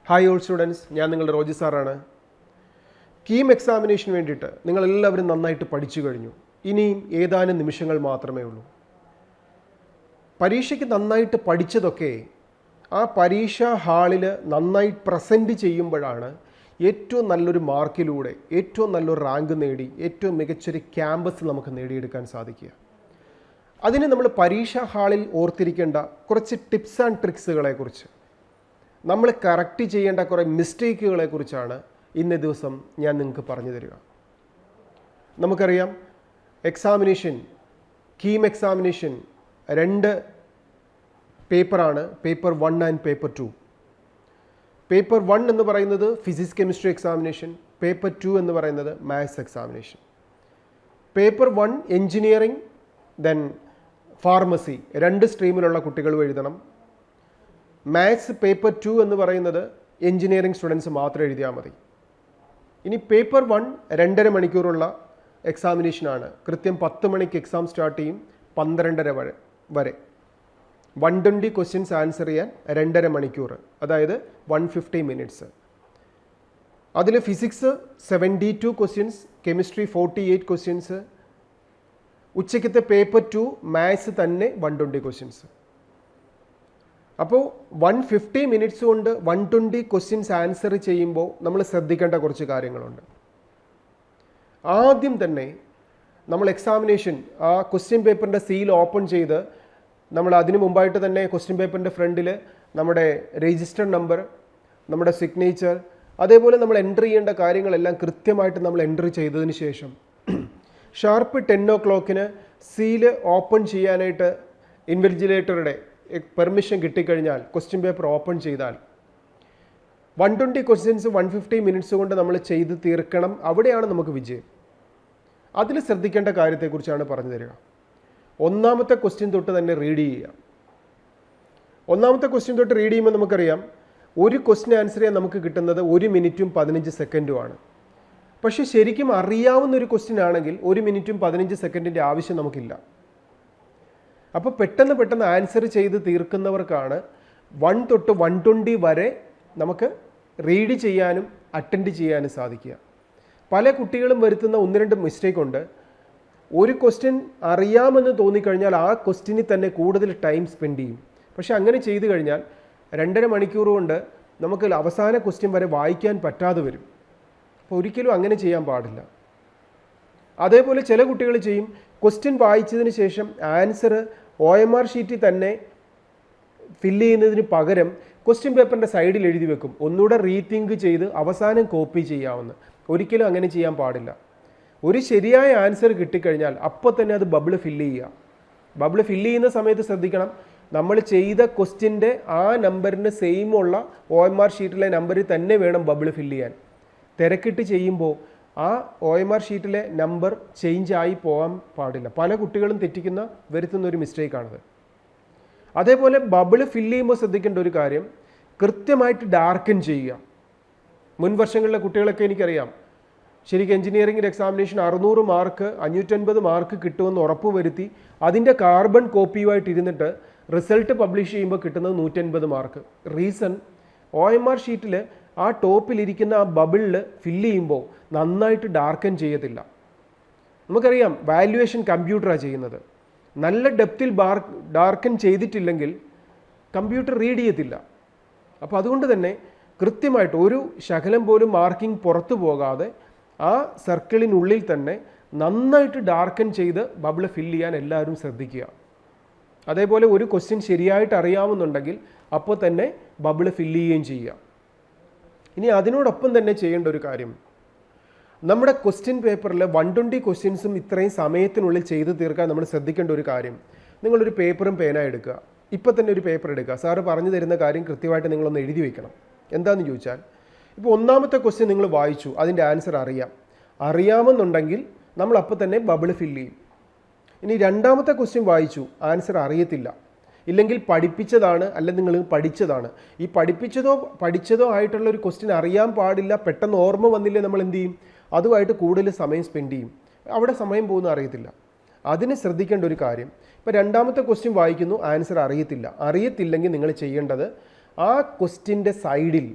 Hi all students, ഞാൻ നിങ്ങളുടെ റോജി സാറാണ്. കീം എക്സാമിനേഷന് വേണ്ടിയിട്ട് നിങ്ങളെല്ലാവരും നന്നായിട്ട് പഠിച്ചു കഴിഞ്ഞു. ഇനിയും ഏതാനും നിമിഷങ്ങൾ മാത്രമേ ഉള്ളൂ. പരീക്ഷയ്ക്ക് നന്നായിട്ട് പഠിച്ചതൊക്കെ ആ പരീക്ഷാ ഹാളിൽ നന്നായി പ്രസൻറ്റ് ചെയ്യുമ്പോഴാണ് ഏറ്റവും നല്ലൊരു മാർക്കിലൂടെ ഏറ്റവും നല്ലൊരു റാങ്ക് നേടി ഏറ്റവും മികച്ചൊരു ക്യാമ്പസ് നമുക്ക് നേടിയെടുക്കാൻ സാധിക്കുക. അതിന് നമ്മൾ പരീക്ഷാ ഹാളിൽ ഓർത്തിരിക്കേണ്ട കുറച്ച് ടിപ്സ് ആൻഡ് ട്രിക്സുകളെക്കുറിച്ച്, നമ്മൾ കറക്റ്റ് ചെയ്യേണ്ട കുറേ മിസ്റ്റേക്കുകളെക്കുറിച്ചാണ് ഇന്നേ ദിവസം ഞാൻ നിങ്ങൾക്ക് പറഞ്ഞു തരിക. നമുക്കറിയാം, എക്സാമിനേഷൻ, കീം എക്സാമിനേഷൻ 2 പേപ്പറാണ്, പേപ്പർ 1 ആൻഡ് പേപ്പർ 2. പേപ്പർ 1 എന്ന് പറയുന്നത് ഫിസിക്സ് കെമിസ്ട്രി എക്സാമിനേഷൻ, പേപ്പർ 2 എന്ന് പറയുന്നത് maths examination. Paper 1 engineering, then pharmacy, 2 സ്ട്രീമിലുള്ള കുട്ടികൾ എഴുതണം. മാത്സ് പേപ്പർ 2 എന്ന് പറയുന്നത് എൻജിനീയറിംഗ് സ്റ്റുഡൻസ് മാത്രം എഴുതിയാൽ മതി. ഇനി പേപ്പർ 1 2.5 മണിക്കൂറുള്ള എക്സാമിനേഷനാണ്. കൃത്യം 10 മണിക്ക് എക്സാം സ്റ്റാർട്ട് ചെയ്യും, 12:30 വരെ 120 ക്വസ്റ്റ്യൻസ് ആൻസർ ചെയ്യാൻ 2.5 മണിക്കൂർ, അതായത് 150 മിനിറ്റ്സ്. അതിൽ ഫിസിക്സ് 72 ക്വസ്റ്റ്യൻസ്, കെമിസ്ട്രി 48 ക്വസ്റ്റ്യൻസ്. ഉച്ചയ്ക്കത്തെ പേപ്പർ 2 മാത്സ് തന്നെ 120 ക്വസ്റ്റ്യൻസ്. അപ്പോൾ 150 മിനിറ്റ്സ് കൊണ്ട് 120 ക്വസ്റ്റ്യൻസ് ആൻസർ ചെയ്യുമ്പോൾ നമ്മൾ ശ്രദ്ധിക്കേണ്ട കുറച്ച് കാര്യങ്ങളുണ്ട്. ആദ്യം തന്നെ നമ്മൾ എക്സാമിനേഷൻ ആ ക്വസ്റ്റ്യൻ പേപ്പറിൻ്റെ സീൽ ഓപ്പൺ ചെയ്ത് നമ്മൾ അതിന് മുമ്പായിട്ട് തന്നെ ക്വസ്റ്റ്യൻ പേപ്പറിൻ്റെ ഫ്രണ്ടിൽ നമ്മുടെ രജിസ്റ്റർ നമ്പർ, നമ്മുടെ സിഗ്നേച്ചർ, അതേപോലെ നമ്മൾ എൻട്രി ചെയ്യേണ്ട കാര്യങ്ങളെല്ലാം കൃത്യമായിട്ട് നമ്മൾ എൻട്രി ചെയ്തതിന് ശേഷം ഷാർപ്പ് 10 o'clock സീല് ഓപ്പൺ ചെയ്യാനായിട്ട് ഇൻവിജിലേറ്ററുടെ പെർമിഷൻ കിട്ടിക്കഴിഞ്ഞാൽ ക്വസ്റ്റ്യൻ പേപ്പർ ഓപ്പൺ ചെയ്താൽ 120 ക്വസ്റ്റ്യൻസ് 150 മിനിറ്റ്സ് കൊണ്ട് നമ്മൾ ചെയ്ത് തീർക്കണം. അവിടെയാണ് നമുക്ക് വിജയം. അതിൽ ശ്രദ്ധിക്കേണ്ട കാര്യത്തെക്കുറിച്ചാണ് പറഞ്ഞു തരിക. ഒന്നാമത്തെ ക്വസ്റ്റ്യൻ തൊട്ട് തന്നെ റീഡ് ചെയ്യുക. ഒന്നാമത്തെ ക്വസ്റ്റ്യൻ തൊട്ട് റീഡ് ചെയ്യുമ്പോൾ നമുക്കറിയാം, ഒരു ക്വസ്റ്റ്യൻ ആൻസർ ചെയ്യാൻ നമുക്ക് കിട്ടുന്നത് 1 മിനിറ്റും 15 സെക്കൻഡുമാണ്. പക്ഷേ ശരിക്കും അറിയാവുന്ന ഒരു ക്വസ്റ്റ്യൻ ആണെങ്കിൽ 1 മിനിറ്റും 15 സെക്കൻഡിൻ്റെ ആവശ്യം നമുക്കില്ല. അപ്പോൾ പെട്ടെന്ന് ആൻസർ ചെയ്ത് തീർക്കുന്നവർക്കാണ് 1 തൊട്ട് 120 വരെ നമുക്ക് റീഡ് ചെയ്യാനും അറ്റൻഡ് ചെയ്യാനും സാധിക്കുക. പല കുട്ടികളും വരുത്തുന്ന 1-2 മിസ്റ്റേക്ക് ഉണ്ട്. ഒരു ക്വസ്റ്റ്യൻ അറിയാമെന്ന് തോന്നിക്കഴിഞ്ഞാൽ ആ ക്വസ്റ്റ്യനിൽ തന്നെ കൂടുതൽ ടൈം സ്പെൻഡ് ചെയ്യും. പക്ഷെ അങ്ങനെ ചെയ്തു കഴിഞ്ഞാൽ 2.5 മണിക്കൂർ കൊണ്ട് നമുക്ക് അവസാന ക്വസ്റ്റ്യൻ വരെ വായിക്കാൻ പറ്റാതെ വരും. അപ്പോൾ ഒരിക്കലും അങ്ങനെ ചെയ്യാൻ പാടില്ല. അതേപോലെ ചില കുട്ടികൾ ചെയ്യും, ക്വസ്റ്റ്യൻ വായിച്ചതിന് ശേഷം ആൻസർ OMR ഷീറ്റിൽ തന്നെ ഫില്ല് ചെയ്യുന്നതിന് പകരം ക്വസ്റ്റ്യൻ പേപ്പറിൻ്റെ സൈഡിൽ എഴുതി വെക്കും, ഒന്നുകൂടെ റീതിങ്ക് ചെയ്ത് അവസാനം കോപ്പി ചെയ്യാവുന്ന. ഒരിക്കലും അങ്ങനെ ചെയ്യാൻ പാടില്ല. ഒരു ശരിയായ ആൻസർ കിട്ടിക്കഴിഞ്ഞാൽ അപ്പോൾ തന്നെ അത് ബബിൾ ഫില്ല് ചെയ്യുക. ബബിൾ ഫില്ല് ചെയ്യുന്ന സമയത്ത് ശ്രദ്ധിക്കണം, നമ്മൾ ചെയ്ത ക്വസ്റ്റ്യൻ്റെ ആ നമ്പറിന് സെയിം ഉള്ള OMR ഷീറ്റിലെ നമ്പറിൽ തന്നെ വേണം ബബിൾ ഫില്ല് ചെയ്യാൻ. തിരക്കിട്ട് ചെയ്യുമ്പോൾ ആ OMR ഷീറ്റിലെ നമ്പർ ചേഞ്ച് ആയി പോകാൻ പാടില്ല. പല കുട്ടികളും വരുത്തുന്ന ഒരു മിസ്റ്റേക്കാണത്. അതേപോലെ ബബിൾ ഫില്ല് ചെയ്യുമ്പോൾ ശ്രദ്ധിക്കേണ്ട ഒരു കാര്യം, കൃത്യമായിട്ട് ഡാർക്കൻ ചെയ്യുക. മുൻ വർഷങ്ങളിലെ കുട്ടികളൊക്കെ എനിക്കറിയാം, ശരിക്കും എഞ്ചിനീയറിംഗിൻ്റെ എക്സാമിനേഷൻ 600 മാർക്ക് 550 മാർക്ക് കിട്ടുമെന്ന് ഉറപ്പ് വരുത്തി അതിൻ്റെ കാർബൺ കോപ്പിയുമായിട്ട് ഇരുന്നിട്ട് റിസൾട്ട് പബ്ലിഷ് ചെയ്യുമ്പോൾ കിട്ടുന്നത് 180 മാർക്ക്. റീസൺ, OMR ഷീറ്റിൽ ആ ടോപ്പിലിരിക്കുന്ന ആ ബബിളിൽ ഫില്ല് ചെയ്യുമ്പോൾ നന്നായിട്ട് ഡാർക്കൻ ചെയ്യത്തില്ല. നമുക്കറിയാം, വാല്യുവേഷൻ കമ്പ്യൂട്ടറാണ് ചെയ്യുന്നത്. നല്ല ഡെപ്തിൽ ഡാർക്കൻ ചെയ്തിട്ടില്ലെങ്കിൽ കമ്പ്യൂട്ടർ റീഡ് ചെയ്യത്തില്ല. അപ്പോൾ അതുകൊണ്ട് തന്നെ കൃത്യമായിട്ട് ഒരു ശകലം പോലും മാർക്കിംഗ് പുറത്തു പോകാതെ ആ സർക്കിളിനുള്ളിൽ തന്നെ നന്നായിട്ട് ഡാർക്കൻ ചെയ്ത് ബബിൾ ഫില്ല് ചെയ്യാൻ എല്ലാവരും ശ്രദ്ധിക്കുക. അതേപോലെ ഒരു ക്വസ്റ്റ്യൻ ശരിയായിട്ട് അറിയാവുന്നുണ്ടെങ്കിൽ അപ്പോൾ തന്നെ ബബിൾ ഫില്ല് ചെയ്യുകയും ചെയ്യുക. ഇനി അതിനോടൊപ്പം തന്നെ ചെയ്യേണ്ട ഒരു കാര്യം, നമ്മുടെ ക്വസ്റ്റ്യൻ പേപ്പറിൽ 120 ക്വസ്റ്റ്യൻസും ഇത്രയും സമയത്തിനുള്ളിൽ ചെയ്ത് തീർക്കാൻ നമ്മൾ ശ്രദ്ധിക്കേണ്ട ഒരു കാര്യം, നിങ്ങളൊരു പേപ്പറും പേന എടുക്കുക. ഇപ്പം തന്നെ ഒരു പേപ്പർ എടുക്കുക. സാറ് പറഞ്ഞു തരുന്ന കാര്യം കൃത്യമായിട്ട് നിങ്ങളൊന്ന് എഴുതി വയ്ക്കണം. എന്താണെന്ന് ചോദിച്ചാൽ, ഇപ്പോൾ ഒന്നാമത്തെ ക്വസ്റ്റ്യൻ നിങ്ങൾ വായിച്ചു, അതിൻ്റെ ആൻസർ അറിയാമെന്നുണ്ടെങ്കിൽ നമ്മൾ അപ്പോൾ തന്നെ ബബിൾ ഫില്ല് ചെയ്യും. ഇനി രണ്ടാമത്തെ ക്വസ്റ്റ്യൻ വായിച്ചു, ആൻസർ അറിയത്തില്ല, ഇല്ലെങ്കിൽ പഠിപ്പിച്ചതാണ്, അല്ലെങ്കിൽ നിങ്ങൾ പഠിച്ചതാണ്. ഈ പഠിച്ചതോ ആയിട്ടുള്ള ഒരു ക്വസ്റ്റ്യൻ അറിയാൻ പാടില്ല, പെട്ടെന്ന് ഓർമ്മ വന്നില്ലേ നമ്മൾ എന്ത് ചെയ്യും, അതുമായിട്ട് കൂടുതൽ സമയം സ്പെൻഡ് ചെയ്യും. അവിടെ സമയം പോകുന്ന അറിയത്തില്ല. അതിന് ശ്രദ്ധിക്കേണ്ട ഒരു കാര്യം, ഇപ്പോൾ രണ്ടാമത്തെ ക്വസ്റ്റ്യൻ വായിക്കുന്നു, ആൻസർ അറിയത്തില്ലെങ്കിൽ നിങ്ങൾ ചെയ്യേണ്ടത് ആ ക്വസ്റ്റ്യൻ്റെ സൈഡിൽ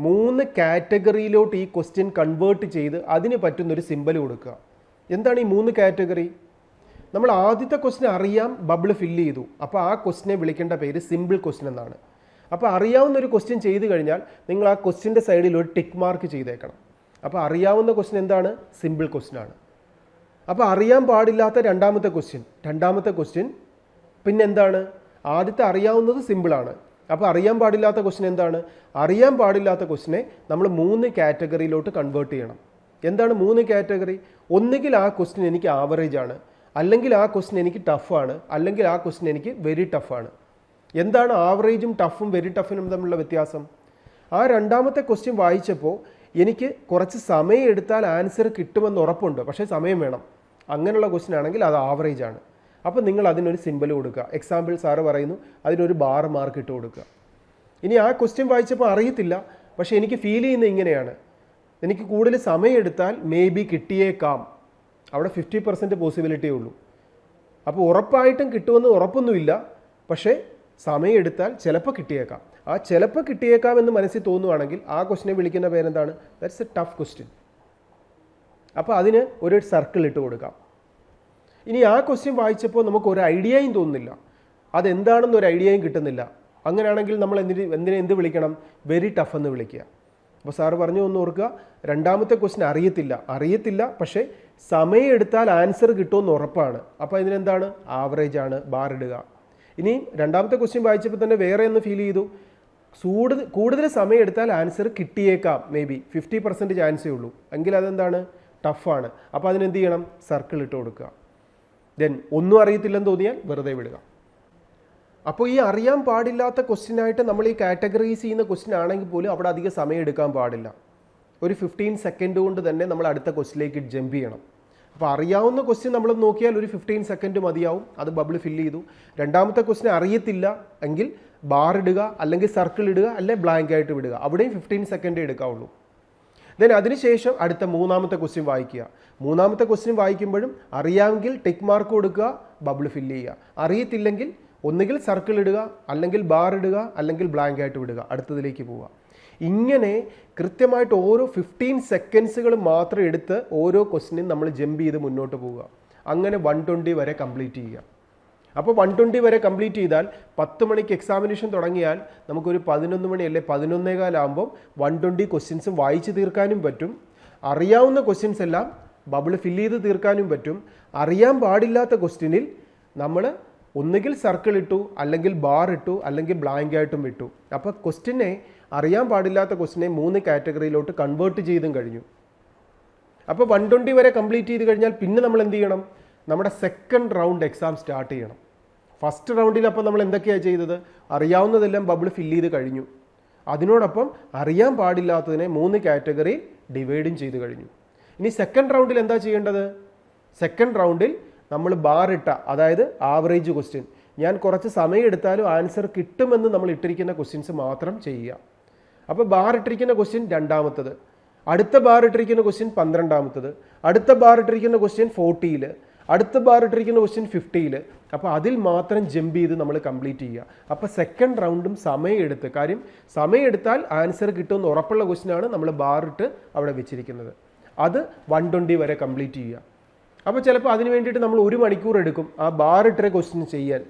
3 കാറ്റഗറിയിലോട്ട് ഈ ക്വസ്റ്റ്യൻ കൺവേർട്ട് ചെയ്ത് അതിന് പറ്റുന്നൊരു സിമ്പൽ കൊടുക്കുക. എന്താണ് ഈ 3 കാറ്റഗറി? നമ്മൾ ആദ്യത്തെ ക്വസ്റ്റ്യൻ അറിയാം, ബബിൾ ഫില്ല് ചെയ്തു. അപ്പോൾ ആ ക്വസ്റ്റ്യനെ വിളിക്കേണ്ട പേര് സിമ്പിൾ ക്വസ്റ്റ്യൻ എന്നാണ്. അപ്പോൾ അറിയാവുന്ന ഒരു ക്വസ്റ്റ്യൻ ചെയ്ത് കഴിഞ്ഞാൽ നിങ്ങൾ ആ ക്വസ്റ്റ്യൻ്റെ സൈഡിൽ ഒരു ടിക്ക് മാർക്ക് ചെയ്തേക്കണം. അപ്പോൾ അറിയാവുന്ന ക്വസ്റ്റ്യൻ എന്താണ്? സിമ്പിൾ ക്വസ്റ്റ്യൻ ആണ്. അപ്പോൾ അറിയാൻ പാടില്ലാത്ത രണ്ടാമത്തെ ക്വസ്റ്റ്യൻ പിന്നെന്താണ്? ആദ്യത്തെ അറിയാവുന്നത് സിമ്പിളാണ്. അപ്പോൾ അറിയാൻ പാടില്ലാത്ത ക്വസ്റ്റ്യൻ എന്താണ്? അറിയാൻ പാടില്ലാത്ത ക്വസ്റ്റ്യനെ നമ്മൾ 3 കാറ്റഗറിയിലോട്ട് കൺവേർട്ട് ചെയ്യണം. എന്താണ് 3 കാറ്റഗറി? ഒന്നുകിൽ ആ ക്വസ്റ്റ്യൻ എനിക്ക് ആവറേജ് ആണ്, അല്ലെങ്കിൽ ആ ക്വസ്റ്റ്യൻ എനിക്ക് ടഫാണ്, അല്ലെങ്കിൽ ആ ക്വസ്റ്റ്യൻ എനിക്ക് വെരി ടഫാണ്. എന്താണ് ആവറേജും ടഫും വെരി ടഫിനും തമ്മിലുള്ള വ്യത്യാസം? ആ രണ്ടാമത്തെ ക്വസ്റ്റ്യൻ വായിച്ചപ്പോൾ എനിക്ക് കുറച്ച് സമയം എടുത്താൽ ആൻസർ കിട്ടുമെന്ന് ഉറപ്പുണ്ട്, പക്ഷേ സമയം വേണം. അങ്ങനെയുള്ള ക്വസ്റ്റ്യൻ ആണെങ്കിൽ അത് ആവറേജ് ആണ്. അപ്പോൾ നിങ്ങൾ അതിനൊരു സിമ്പൽ കൊടുക്കുക. എക്സാമ്പിൾ സാറ് പറയുന്നു, അതിനൊരു ബാർ മാർക്ക് ഇട്ട് കൊടുക്കുക. ഇനി ആ ക്വസ്റ്റ്യൻ വായിച്ചപ്പോൾ അറിയത്തില്ല, പക്ഷേ എനിക്ക് ഫീൽ ചെയ്യുന്നത് ഇങ്ങനെയാണ്, എനിക്ക് കൂടുതൽ സമയം എടുത്താൽ മേ ബി കിട്ടിയേക്കാം. അവിടെ 50% പോസിബിലിറ്റിയേ ഉള്ളൂ. അപ്പോൾ ഉറപ്പായിട്ടും കിട്ടുമെന്ന് ഉറപ്പൊന്നുമില്ല, പക്ഷേ സമയം എടുത്താൽ ചിലപ്പോൾ കിട്ടിയേക്കാം. ആ ചിലപ്പോൾ കിട്ടിയേക്കാം എന്ന് മനസ്സിൽ തോന്നുവാണെങ്കിൽ ആ ക്വസ്റ്റിനെ വിളിക്കുന്ന പേരെന്താണ്? That's A tough question. അപ്പോൾ അതിന് ഒരു സർക്കിൾ ഇട്ട് കൊടുക്കാം. ഇനി ആ ക്വസ്റ്റ്യൻ വായിച്ചപ്പോൾ നമുക്ക് ഒരു ഐഡിയയും തോന്നുന്നില്ല, അതെന്താണെന്നൊരു ഐഡിയയും കിട്ടുന്നില്ല. അങ്ങനെയാണെങ്കിൽ നമ്മൾ എന്ത് വിളിക്കണം? വെരി ടഫ് എന്ന് വിളിക്കുക. അപ്പോൾ സാറ് പറഞ്ഞു ഒന്ന് ഓർക്കുക, രണ്ടാമത്തെ ക്വസ്റ്റ്യൻ അറിയത്തില്ല, പക്ഷേ സമയം എടുത്താൽ ആൻസർ കിട്ടുമെന്ന് ഉറപ്പാണ്. അപ്പോൾ ഇതിനെന്താണ്? ആവറേജ് ആണ്, ബാർ ഇടുക. ഇനി രണ്ടാമത്തെ ക്വസ്റ്റ്യൻ വായിച്ചപ്പോൾ തന്നെ വേറെ ഒന്ന് ഫീൽ ചെയ്തു, കൂടുതൽ സമയം എടുത്താൽ ആൻസർ കിട്ടിയേക്കാം, മേ ബി 50% ചാൻസേ ഉള്ളൂ, എങ്കിൽ അതെന്താണ്? ടഫാണ്. അപ്പോൾ അതിനെന്ത് ചെയ്യണം? സർക്കിൾ ഇട്ട് കൊടുക്കുക. ദെൻ ഒന്നും അറിയത്തില്ലെന്ന് തോന്നിയാൽ വെറുതെ വിടുക. അപ്പോൾ ഈ അറിയാൻ പാടില്ലാത്ത ക്വസ്റ്റ്യനായിട്ട് നമ്മൾ ഈ കാറ്റഗറൈസ് ചെയ്യുന്ന ക്വസ്റ്റ്യൻ ആണെങ്കിൽ പോലും അവിടെ അധികം സമയം എടുക്കാൻ പാടില്ല. ഒരു 15 സെക്കൻഡ് കൊണ്ട് തന്നെ നമ്മൾ അടുത്ത ക്വസ്റ്റ്യനിലേക്ക് ജമ്പ് ചെയ്യണം. അപ്പോൾ അറിയാവുന്ന ക്വസ്റ്റ്യൻ നമ്മൾ നോക്കിയാൽ ഒരു 15 സെക്കൻഡ് മതിയാവും, അത് ബബിൾ ഫില്ല് ചെയ്തു. രണ്ടാമത്തെ ക്വസ്റ്റ്യൻ അറിയത്തില്ല എങ്കിൽ ബാർ ഇടുക, അല്ലെങ്കിൽ സർക്കിൾ ഇടുക, അല്ലെങ്കിൽ ബ്ലാങ്ക് ആയിട്ട് വിടുക. അവിടെയും 15 സെക്കൻഡ് എടുക്കാവുള്ളൂ. ദെൻ അതിനുശേഷം അടുത്ത മൂന്നാമത്തെ ക്വസ്റ്റ്യൻ വായിക്കുക. മൂന്നാമത്തെ ക്വസ്റ്റ്യൻ വായിക്കുമ്പോഴും അറിയാമെങ്കിൽ ടിക്ക് മാർക്ക് കൊടുക്കുക, ബബിൾ ഫില്ല് ചെയ്യുക. അറിയത്തില്ലെങ്കിൽ ഒന്നുകിൽ സർക്കിൾ ഇടുക, അല്ലെങ്കിൽ ബാർ ഇടുക, അല്ലെങ്കിൽ ബ്ലാങ്ക് ആയിട്ട് വിടുക, അടുത്തതിലേക്ക് പോവുക. ഇങ്ങനെ കൃത്യമായിട്ട് ഓരോ 15 സെക്കൻഡ്സുകൾ മാത്രം എടുത്ത് ഓരോ ക്വസ്റ്റ്യനും നമ്മൾ ജമ്പ് ചെയ്ത് മുന്നോട്ട് പോവുക. അങ്ങനെ 120 വരെ കംപ്ലീറ്റ് ചെയ്യുക. അപ്പോൾ 120 വരെ കംപ്ലീറ്റ് ചെയ്താൽ 10 മണിക്ക് എക്സാമിനേഷൻ തുടങ്ങിയാൽ നമുക്കൊരു 11 മണി അല്ലെ 11:15 ആകുമ്പോൾ 120 ക്വസ്റ്റ്യൻസും വായിച്ച് തീർക്കാനും പറ്റും. അറിയാവുന്ന ക്വസ്റ്റ്യൻസ് എല്ലാം ബബിൾ ഫില്ല് ചെയ്ത് തീർക്കാനും പറ്റും. അറിയാൻ പാടില്ലാത്ത ക്വസ്റ്റ്യനിൽ നമ്മൾ ഒന്നുകിൽ സർക്കിൾ ഇട്ടു, അല്ലെങ്കിൽ ബാർ ഇട്ടു, അല്ലെങ്കിൽ ബ്ലാങ്ക് ആയിട്ടും ഇട്ടു. അപ്പോൾ ക്വസ്റ്റ്യനെ അറിയാൻ പാടില്ലാത്ത ക്വസ്റ്റ്യനെ 3 കാറ്റഗറിയിലോട്ട് കൺവേർട്ട് ചെയ്തും കഴിഞ്ഞു. അപ്പോൾ 120 വരെ കംപ്ലീറ്റ് ചെയ്ത് കഴിഞ്ഞാൽ പിന്നെ നമ്മൾ എന്ത് ചെയ്യണം? നമ്മുടെ സെക്കൻഡ് റൗണ്ട് എക്സാം സ്റ്റാർട്ട് ചെയ്യണം. ഫസ്റ്റ് റൗണ്ടിൽ അപ്പോൾ നമ്മൾ എന്തൊക്കെയാണ് ചെയ്തത്? അറിയാവുന്നതെല്ലാം ബബിൾ ഫില്ല് ചെയ്ത് കഴിഞ്ഞു. അതിനോടൊപ്പം അറിയാൻ പാടില്ലാത്തതിനെ 3 കാറ്റഗറിയിൽ ഡിവൈഡും ചെയ്ത് കഴിഞ്ഞു. ഇനി സെക്കൻഡ് റൗണ്ടിൽ എന്താ ചെയ്യേണ്ടത്? സെക്കൻഡ് റൗണ്ടിൽ നമ്മൾ ബാർ ഇട്ട, അതായത് ആവറേജ് ക്വസ്റ്റ്യൻ, ഞാൻ കുറച്ച് സമയം എടുത്താലും ആൻസർ കിട്ടുമെന്ന് നമ്മൾ ഇട്ടിരിക്കുന്ന ക്വസ്റ്റ്യൻസ് മാത്രം ചെയ്യുക. അപ്പോൾ ബാർ ഇട്ടിരിക്കുന്ന ക്വസ്റ്റ്യൻ രണ്ടാമത്തത്, അടുത്ത ബാർ ഇട്ടിരിക്കുന്ന ക്വസ്റ്റ്യൻ 12ാമത്തത്, അടുത്ത ബാർ ഇട്ടിരിക്കുന്ന ക്വസ്റ്റ്യൻ 40ൽ, അടുത്ത ബാർ ഇട്ടിരിക്കുന്ന ക്വസ്റ്റ്യൻ 50ൽ. അപ്പോൾ അതിൽ മാത്രം ജമ്പ് ചെയ്ത് നമ്മൾ കംപ്ലീറ്റ് ചെയ്യുക. അപ്പോൾ സെക്കൻഡ് റൗണ്ടും സമയം എടുത്ത്, കാര്യം സമയം എടുത്താൽ ആൻസർ കിട്ടുമെന്ന് ഉറപ്പുള്ള ക്വസ്റ്റ്യനാണ് നമ്മൾ ബാർ ഇട്ട് അവിടെ വെച്ചിരിക്കുന്നത്. അത് 120 വരെ കംപ്ലീറ്റ് ചെയ്യുക. അപ്പോൾ ചിലപ്പോൾ അതിന് വേണ്ടിയിട്ട് നമ്മൾ 1 മണിക്കൂർ എടുക്കും ആ ബാർ ഇട്ട ക്വസ്റ്റ്യൻ ചെയ്യാൻ.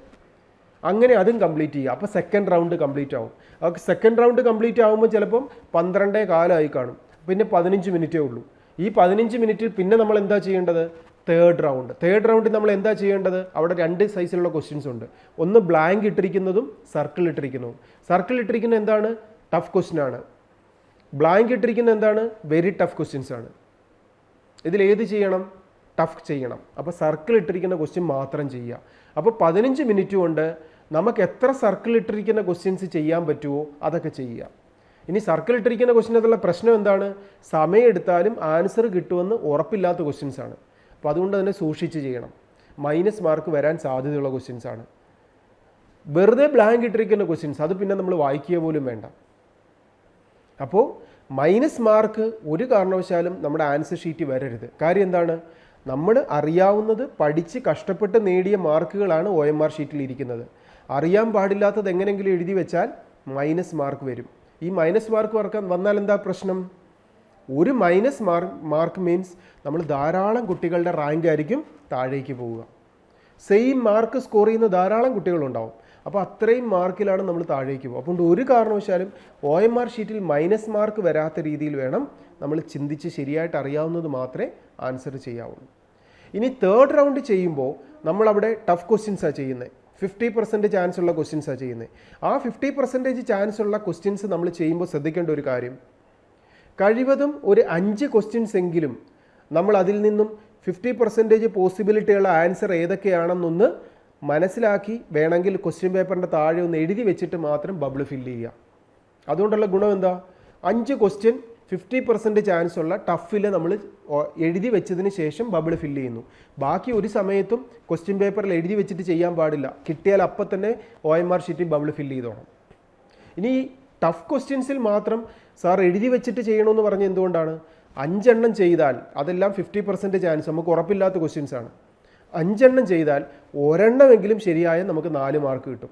അങ്ങനെ അതും കംപ്ലീറ്റ് ചെയ്യുക. അപ്പോൾ സെക്കൻഡ് റൗണ്ട് കംപ്ലീറ്റ് ആവും. ആ സെക്കൻഡ് റൗണ്ട് കംപ്ലീറ്റ് ആകുമ്പോൾ ചിലപ്പം 12:15 കാണും, പിന്നെ 15 മിനിറ്റേ ഉള്ളൂ. ഈ 15 മിനിറ്റിൽ പിന്നെ നമ്മൾ എന്താ ചെയ്യേണ്ടത്? തേർഡ് റൗണ്ടിൽ നമ്മൾ എന്താ ചെയ്യേണ്ടത്? അവിടെ 2 സൈസിലുള്ള ക്വസ്റ്റ്യൻസ് ഉണ്ട്. ഒന്ന് ബ്ലാങ്ക് ഇട്ടിരിക്കുന്നതും സർക്കിൾ ഇട്ടിരിക്കുന്നതും. സർക്കിൾ ഇട്ടിരിക്കുന്നത് എന്താണ്? ടഫ് ക്വസ്റ്റ്യൻ ആണ്. ബ്ലാങ്ക് ഇട്ടിരിക്കുന്നത് എന്താണ്? വെരി ടഫ് ക്വസ്റ്റ്യൻസ് ആണ്. ഇതിൽ ഏത് ചെയ്യണം? ടഫ് ചെയ്യണം. അപ്പോൾ സർക്കിൾ ഇട്ടിരിക്കുന്ന ക്വസ്റ്റ്യൻ മാത്രം ചെയ്യുക. അപ്പോൾ 15 മിനിറ്റ് കൊണ്ട് നമുക്ക് എത്ര സർക്കിൾ ഇട്ടിരിക്കുന്ന ക്വസ്റ്റ്യൻസ് ചെയ്യാൻ പറ്റുമോ അതൊക്കെ ചെയ്യുക. ഇനി സർക്കിൾ ഇട്ടിരിക്കുന്ന ക്വസ്റ്റ്യനകത്തുള്ള പ്രശ്നം എന്താണ്? സമയം എടുത്താലും ആൻസർ കിട്ടുമെന്ന് ഉറപ്പില്ലാത്ത ക്വസ്റ്റ്യൻസ് ആണ്. അപ്പോൾ അതുകൊണ്ട് തന്നെ സൂക്ഷിച്ച് ചെയ്യണം. മൈനസ് മാർക്ക് വരാൻ സാധ്യതയുള്ള ക്വസ്റ്റ്യൻസ് ആണ്. വെറുതെ ബ്ലാങ്ക് ഇട്ടിരിക്കുന്ന ക്വസ്റ്റ്യൻസ് അത് പിന്നെ നമ്മൾ വായിക്കുക പോലും വേണ്ട. അപ്പോൾ മൈനസ് മാർക്ക് ഒരു കാരണവശാലും നമ്മുടെ ആൻസർ ഷീറ്റ് വരരുത്. കാര്യം എന്താണ്? നമ്മൾ അറിയാവുന്നത് പഠിച്ച് കഷ്ടപ്പെട്ട് നേടിയ മാർക്കുകളാണ് OMR ഷീറ്റിൽ ഇരിക്കുന്നത്. അറിയാൻ പാടില്ലാത്തത് എങ്ങനെയെങ്കിലും എഴുതി വെച്ചാൽ മൈനസ് മാർക്ക് വരും. ഈ മൈനസ് മാർക്ക് വന്നാൽ എന്താ പ്രശ്നം? ഒരു മൈനസ് മാർക്ക് മീൻസ് നമ്മൾ ധാരാളം കുട്ടികളുടെ റാങ്ക് ആയിരിക്കും താഴേക്ക് പോവുക. സെയിം മാർക്ക് സ്കോർ ചെയ്യുന്ന ധാരാളം കുട്ടികളുണ്ടാവും. അപ്പോൾ അത്രയും മാർക്കിലാണ് നമ്മൾ താഴേക്ക് പോകുക. അതുകൊണ്ട് ഒരു കാരണവശാലും OMR ഷീറ്റിൽ മൈനസ് മാർക്ക് വരാത്ത രീതിയിൽ വേണം നമ്മൾ ചിന്തിച്ച് ശരിയായിട്ട് അറിയാവുന്നത് മാത്രമേ ആൻസർ ചെയ്യാവുള്ളൂ. ഇനി തേർഡ് റൗണ്ട് ചെയ്യുമ്പോൾ നമ്മളവിടെ ടഫ് ക്വസ്റ്റ്യൻസാണ് ചെയ്യുന്നത്. 50% ചാൻസ് ഉള്ള ക്വസ്റ്റ്യൻസാണ് ചെയ്യുന്നത്. ആ 50% ചാൻസ് ഉള്ള ക്വസ്റ്റ്യൻസ് നമ്മൾ ചെയ്യുമ്പോൾ ശ്രദ്ധിക്കേണ്ട ഒരു കാര്യം, കഴിവതും ഒരു 5 ക്വസ്റ്റ്യൻസ് എങ്കിലും നമ്മൾ അതിൽ നിന്നും 50% പോസിബിലിറ്റിയുള്ള ആൻസർ ഏതൊക്കെയാണെന്നൊന്ന് മനസ്സിലാക്കി വേണമെങ്കിൽ ക്വസ്റ്റ്യൻ പേപ്പറിൻ്റെ താഴെ ഒന്ന് എഴുതി വെച്ചിട്ട് മാത്രം ബബിൾ ഫില്ല് ചെയ്യുക. അതുകൊണ്ടുള്ള ഗുണം എന്താ? 5 ക്വസ്റ്റ്യൻ 50% ചാൻസ് ഉള്ള ടഫിൽ നമ്മൾ എഴുതി വെച്ചതിന് ശേഷം ബബിൾ ഫില്ല് ചെയ്യുന്നു. ബാക്കി ഒരു സമയത്തും ക്വസ്റ്റ്യൻ പേപ്പറിൽ എഴുതി വെച്ചിട്ട് ചെയ്യാൻ പാടില്ല. കിട്ടിയാൽ അപ്പം തന്നെ OMR ഷീറ്റിൽ ബബിൾ ഫില്ല് ചെയ്തോണം. ഇനി ടഫ് ക്വസ്റ്റ്യൻസിൽ മാത്രം സാർ എഴുതി വെച്ചിട്ട് ചെയ്യണമെന്ന് പറഞ്ഞ് എന്തുകൊണ്ടാണ്? 5 എണ്ണം ചെയ്താൽ അതെല്ലാം 50% ചാൻസ്, നമുക്ക് ഉറപ്പില്ലാത്ത ക്വസ്റ്റ്യൻസ് ആണ്. 5 എണ്ണം ചെയ്താൽ ഒരെണ്ണമെങ്കിലും ശരിയായാൽ നമുക്ക് 4 മാർക്ക് കിട്ടും.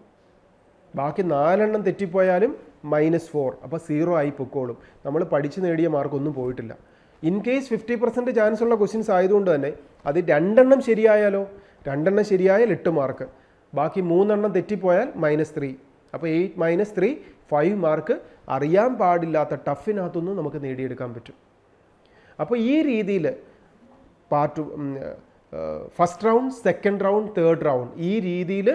ബാക്കി 4 എണ്ണം തെറ്റിപ്പോയാലും -4, അപ്പോൾ 0 ആയി പൊക്കോളും. നമ്മൾ പഠിച്ച് നേടിയ മാർക്കൊന്നും പോയിട്ടില്ല. ഇൻ കേസ് 50% ചാൻസ് ഉള്ള ക്വസ്റ്റ്യൻസ് ആയതുകൊണ്ട് തന്നെ അത് 2 എണ്ണം ശരിയായാലോ? 2 എണ്ണം ശരിയായാൽ 8 മാർക്ക്, ബാക്കി 3 എണ്ണം തെറ്റിപ്പോയാൽ -3. അപ്പോൾ 8 - 3 5 മാർക്ക് അറിയാൻ പാടില്ലാത്ത ടഫിനകത്തൊന്നും നമുക്ക് നേടിയെടുക്കാൻ പറ്റും. അപ്പോൾ ഈ രീതിയിൽ first round, second round, third round ഈ രീതിയിൽ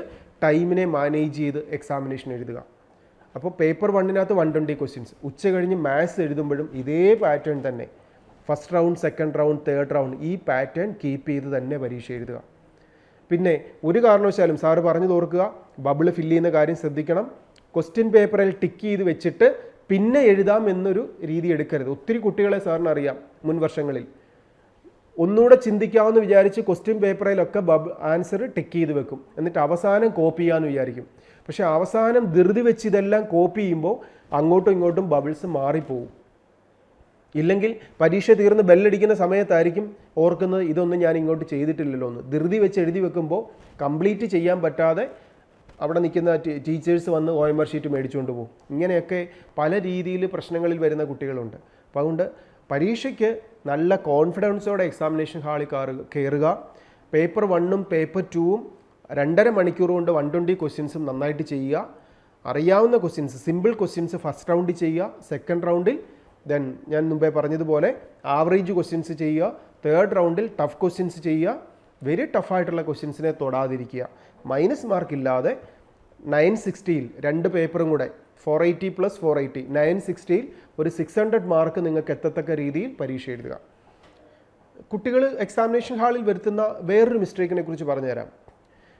ടൈമിനെ മാനേജ് ചെയ്ത് എക്സാമിനേഷൻ എഴുതുക. അപ്പോൾ പേപ്പർ 1-നകത്ത് 120 ക്വസ്റ്റ്യൻസ്, ഉച്ച കഴിഞ്ഞ് മാത്സ് എഴുതുമ്പോഴും ഇതേ പാറ്റേൺ തന്നെ. First round, second round, third round ഈ പാറ്റേൺ കീപ്പ് ചെയ്ത് തന്നെ പരീക്ഷ എഴുതുക. പിന്നെ ഒരു കാരണവശാലും സാറ് പറഞ്ഞു തോർക്കുക, ബബിൾ ഫില്ല് ചെയ്യുന്ന കാര്യം ശ്രദ്ധിക്കണം. ക്വസ്റ്റ്യൻ പേപ്പറിൽ ടിക്ക് ചെയ്ത് വെച്ചിട്ട് പിന്നെ എഴുതാം എന്നൊരു രീതി എടുക്കരുത്. ഒത്തിരി കുട്ടികളെ സാറിന് അറിയാം മുൻ വർഷങ്ങളിൽ ഒന്നുകൂടെ ചിന്തിക്കാമെന്ന് വിചാരിച്ച് ക്വസ്റ്റ്യൻ പേപ്പറിലൊക്കെ ആൻസർ ടിക്ക് ചെയ്ത് വെക്കും, എന്നിട്ട് അവസാനം കോപ്പി ചെയ്യാമെന്ന് വിചാരിക്കും. പക്ഷേ അവസാനം ധൃതി വെച്ച് ഇതെല്ലാം കോപ്പി ചെയ്യുമ്പോൾ അങ്ങോട്ടും ഇങ്ങോട്ടും ബബിൾസ് മാറിപ്പോവും. ഇല്ലെങ്കിൽ പരീക്ഷ തീർന്ന് ബെല്ലടിക്കുന്ന സമയത്തായിരിക്കും ഓർക്കുന്നത് ഇതൊന്നും ഞാൻ ഇങ്ങോട്ട് ചെയ്തിട്ടില്ലല്ലോ എന്ന്. ധൃതി വെച്ച് എഴുതി വെക്കുമ്പോൾ കംപ്ലീറ്റ് ചെയ്യാൻ പറ്റാതെ അവിടെ നിൽക്കുന്ന ടീച്ചേഴ്സ് വന്ന് OMR ഷീറ്റ് മേടിച്ചുകൊണ്ട് പോകും. ഇങ്ങനെയൊക്കെ പല രീതിയിൽ പ്രശ്നങ്ങളിൽ വരുന്ന കുട്ടികളുണ്ട്. അപ്പോൾ അതുകൊണ്ട് പരീക്ഷയ്ക്ക് നല്ല കോൺഫിഡൻസോടെ എക്സാമിനേഷൻ ഹാളിൽ കയറുക. പേപ്പർ 1ഉം പേപ്പർ 2ഉം 2.5 മണിക്കൂർ കൊണ്ട് 120 ക്വസ്റ്റ്യൻസും നന്നായിട്ട് ചെയ്യുക. അറിയാവുന്ന ക്വസ്റ്റ്യൻസ്, സിമ്പിൾ ക്വസ്റ്റ്യൻസ് ഫസ്റ്റ് റൗണ്ടിൽ ചെയ്യുക. സെക്കൻഡ് റൗണ്ടിൽ ദെൻ ഞാൻ മുമ്പേ പറഞ്ഞതുപോലെ ആവറേജ് ക്വസ്റ്റ്യൻസ് ചെയ്യുക. തേർഡ് റൗണ്ടിൽ ടഫ് ക്വസ്റ്റ്യൻസ് ചെയ്യുക. വെരി ടഫായിട്ടുള്ള ക്വസ്റ്റ്യൻസിനെ തൊടാതിരിക്കുക. മൈനസ് മാർക്ക് ഇല്ലാതെ 960ൽ 2 പേപ്പറും കൂടെ 480 + 480 960ൽ ഒരു 600 മാർക്ക് നിങ്ങൾക്ക് എത്തത്തക്ക രീതിയിൽ പരീക്ഷ എഴുതുക. കുട്ടികൾ എക്സാമിനേഷൻ ഹാളിൽ വരുത്തുന്ന വേറൊരു മിസ്റ്റേക്കിനെ കുറിച്ച് പറഞ്ഞുതരാം.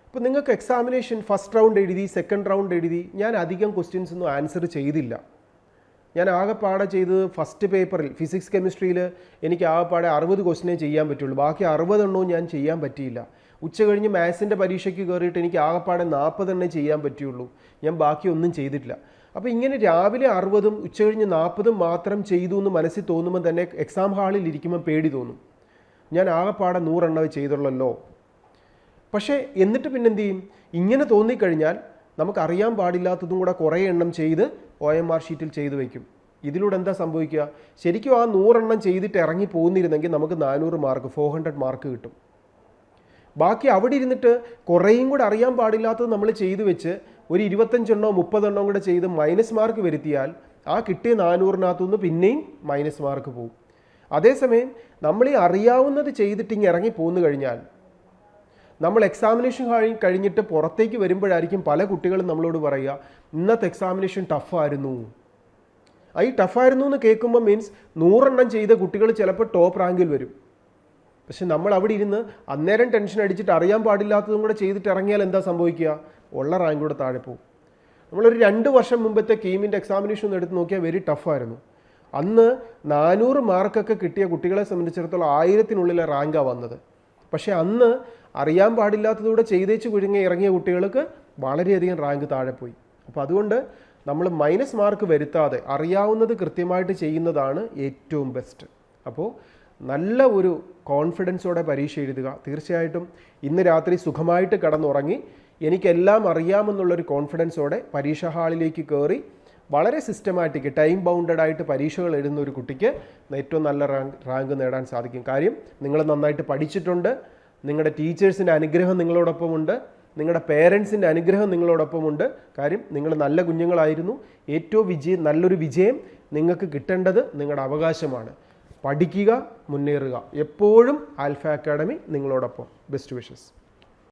ഇപ്പോൾ നിങ്ങൾക്ക് എക്സാമിനേഷൻ ഫസ്റ്റ് റൗണ്ട് എഴുതി, സെക്കൻഡ് റൗണ്ട് എഴുതി, ഞാൻ അധികം ക്വസ്റ്റ്യൻസ് ഒന്നും ആൻസർ ചെയ്തില്ല. ഞാൻ ആകെപ്പാടെ ചെയ്തത് ഫസ്റ്റ് പേപ്പറിൽ ഫിസിക്സ് കെമിസ്ട്രിയിൽ എനിക്ക് ആകെപ്പാടെ 60 ക്വസ്റ്റിനേ ചെയ്യാൻ പറ്റുള്ളൂ. ബാക്കി 60 എണ്ണവും ഞാൻ ചെയ്യാൻ പറ്റിയില്ല. ഉച്ച കഴിഞ്ഞ് മാത്സിൻ്റെ പരീക്ഷയ്ക്ക് കയറിയിട്ട് എനിക്ക് ആകെപ്പാടെ 40 എണ്ണേ ചെയ്യാൻ പറ്റുള്ളൂ. ഞാൻ ബാക്കി ഒന്നും ചെയ്തിട്ടില്ല. അപ്പോൾ ഇങ്ങനെ രാവിലെ 60ഉം ഉച്ച കഴിഞ്ഞ് 40ഉം മാത്രം ചെയ്തു എന്ന് മനസ്സിൽ തോന്നുമ്പോൾ തന്നെ എക്സാം ഹാളിൽ ഇരിക്കുമ്പോൾ പേടി തോന്നും. ഞാൻ ആകെപ്പാടെ 100 എണ്ണമേ ചെയ്തുള്ളല്ലോ. പക്ഷേ എന്നിട്ട് പിന്നെന്ത് ചെയ്യും? ഇങ്ങനെ തോന്നിക്കഴിഞ്ഞാൽ നമുക്കറിയാൻ പാടില്ലാത്തതും കൂടെ കുറേ എണ്ണം ചെയ്ത് OMR ഷീറ്റിൽ ചെയ്തു വയ്ക്കും. ഇതിലൂടെ എന്താ സംഭവിക്കുക? ശരിക്കും ആ 100 എണ്ണം ചെയ്തിട്ട് ഇറങ്ങി പോകുന്നിരുന്നെങ്കിൽ നമുക്ക് 400 മാർക്ക് 400 മാർക്ക് കിട്ടും. ബാക്കി അവിടെ ഇരുന്നിട്ട് കുറേയും കൂടെ അറിയാൻ പാടില്ലാത്തത് നമ്മൾ ചെയ്തു വെച്ച് ഒരു 25 എണ്ണോ 30 എണ്ണോ കൂടെ ചെയ്ത് മൈനസ് മാർക്ക് വരുത്തിയാൽ ആ കിട്ടിയ 400-നകത്തുനിന്ന് പിന്നെയും മൈനസ് മാർക്ക് പോകും. അതേസമയം നമ്മൾ ഈ അറിയാവുന്നത് ചെയ്തിട്ട് ഇങ്ങനെ ഇറങ്ങി പോന്നു കഴിഞ്ഞാൽ നമ്മൾ എക്സാമിനേഷൻ കഴിഞ്ഞിട്ട് പുറത്തേക്ക് വരുമ്പോഴായിരിക്കും പല കുട്ടികളും നമ്മളോട് പറയുക, ഇന്നത്തെ എക്സാമിനേഷൻ ടഫായിരുന്നു. ഈ ടഫായിരുന്നു എന്ന് കേൾക്കുമ്പോൾ മീൻസ് 100 എണ്ണം ചെയ്ത കുട്ടികൾ ചിലപ്പോൾ ടോപ്പ് റാങ്കിൽ വരും. പക്ഷെ നമ്മൾ അവിടെ ഇരുന്ന് അന്നേരം ടെൻഷൻ അടിച്ചിട്ട് അറിയാൻ പാടില്ലാത്തതും കൂടെ ചെയ്തിട്ട് ഇറങ്ങിയാൽ എന്താ സംഭവിക്കുക? ഉള്ള റാങ്ക് കൂടെ താഴെ പോകും. നമ്മളൊരു 2 വർഷം മുമ്പത്തെ കീമിൻ്റെ എക്സാമിനേഷൻ ഒന്ന് എടുത്ത് നോക്കിയാൽ വെരി ടഫായിരുന്നു. അന്ന് 400 മാർക്കൊക്കെ കിട്ടിയ കുട്ടികളെ സംബന്ധിച്ചിടത്തോളം 1000-നുള്ളിലെ റാങ്കാണ് വന്നത്. പക്ഷേ അന്ന് അറിയാൻ പാടില്ലാത്തതൂടെ ചെയ്തേച്ച് കുഴുങ്ങി ഇറങ്ങിയ കുട്ടികൾക്ക് വളരെയധികം റാങ്ക് താഴെ പോയി. അപ്പോൾ അതുകൊണ്ട് നമ്മൾ മൈനസ് മാർക്ക് വരുത്താതെ അറിയാവുന്നത് കൃത്യമായിട്ട് ചെയ്യുന്നതാണ് ഏറ്റവും ബെസ്റ്റ്. അപ്പോൾ നല്ല ഒരു കോൺഫിഡൻസോടെ പരീക്ഷ എഴുതുക. തീർച്ചയായിട്ടും ഇന്ന് രാത്രി സുഖമായിട്ട് കിടന്നുറങ്ങി എനിക്കെല്ലാം അറിയാമെന്നുള്ളൊരു കോൺഫിഡൻസോടെ പരീക്ഷാ ഹാളിലേക്ക് കയറി വളരെ സിസ്റ്റമാറ്റിക് ടൈം ബൗണ്ടഡ് ആയിട്ട് പരീക്ഷകൾ എഴുതുന്ന ഒരു കുട്ടിക്ക് ഏറ്റവും നല്ല റാങ്ക് നേടാൻ സാധിക്കും. കാര്യം നിങ്ങൾ നന്നായിട്ട് പഠിച്ചിട്ടുണ്ട്, നിങ്ങളുടെ ടീച്ചേഴ്സിൻ്റെ അനുഗ്രഹം നിങ്ങളോടൊപ്പമുണ്ട്, നിങ്ങളുടെ പേരൻസിൻ്റെ അനുഗ്രഹം നിങ്ങളോടൊപ്പമുണ്ട്. കാര്യം നിങ്ങൾ നല്ല കുഞ്ഞുങ്ങളായിരുന്നു. ഏറ്റവും നല്ലൊരു വിജയം നിങ്ങൾക്ക് കിട്ടേണ്ടത് നിങ്ങളുടെ അവകാശമാണ്. പഠിക്കുക, മുന്നേറുക. എപ്പോഴും ആൽഫ അക്കാഡമി നിങ്ങളോടൊപ്പം. Best wishes.